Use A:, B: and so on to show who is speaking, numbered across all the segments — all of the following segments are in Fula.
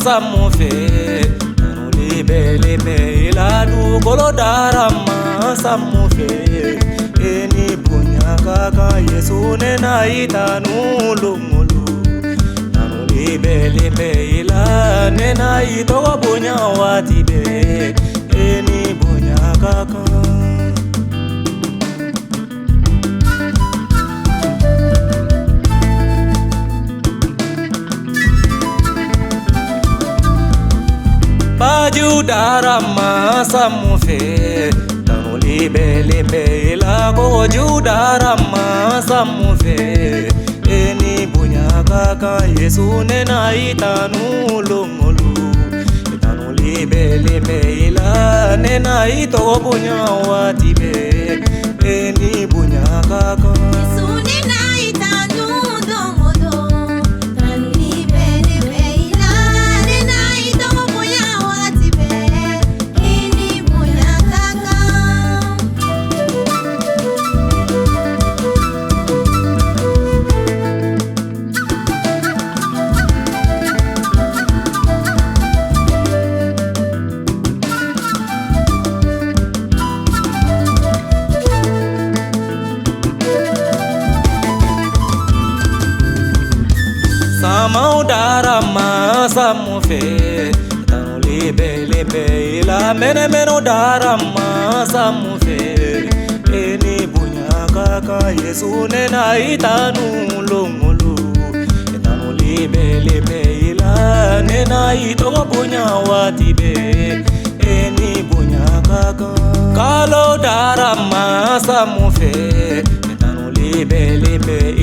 A: samufe tanu libe ila du kolo darama samufe eni bunya kaka Yesu nena itanu lumulu tanu libe ila nena itogo bunya watibe eni bunya kaka baju darama samufe tanu libe ila goju darama samufe eni bunya kaka Yesu nena itanu lumulu tanu libe ila nena ito bunya watibe eni bunya kaka Samau darama samufe tanu libe ila meno darama samufe eni bunya kaka Yesu nena itanu lumulu tanu libe ila nena itogo bunya watibe eni bunya kaka kalo darama samufe tanu libe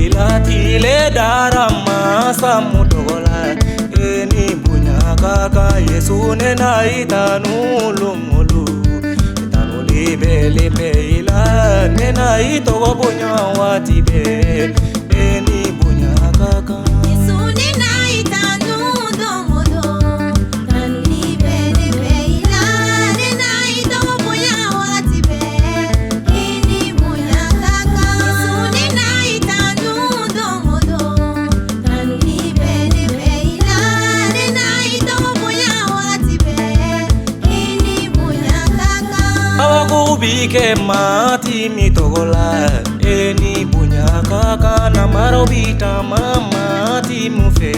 A: ila tile darama samudogola eni bunya kaka Yesu nena itanu lumulu tanu libe ila nena itogo bunya watibe eni bunya kaka bike mati mitogola eni bunya kaka na marobita mama timufe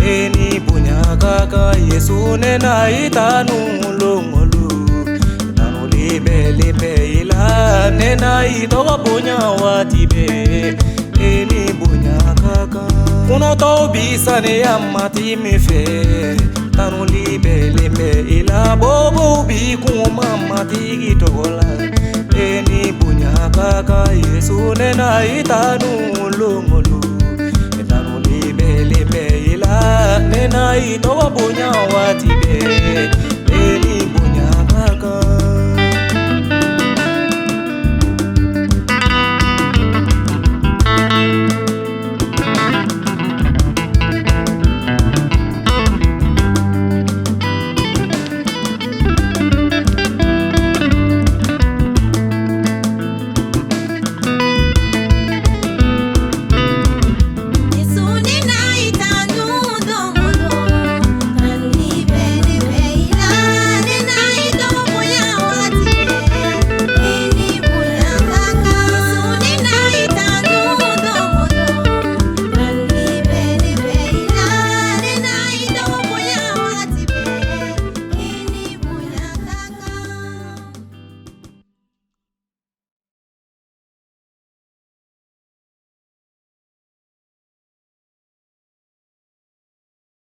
A: eni bunya kaka Yesu nena itanu lumulu tanu libe ila nena itogo bunya watibe eni bunya kaka kuno to bisane yamati mife tanu libe ila bobo bi kuma mati togola eni bunya kaka Yesu nena itanu lumulu tanu libe ila nena itogo bunya watibe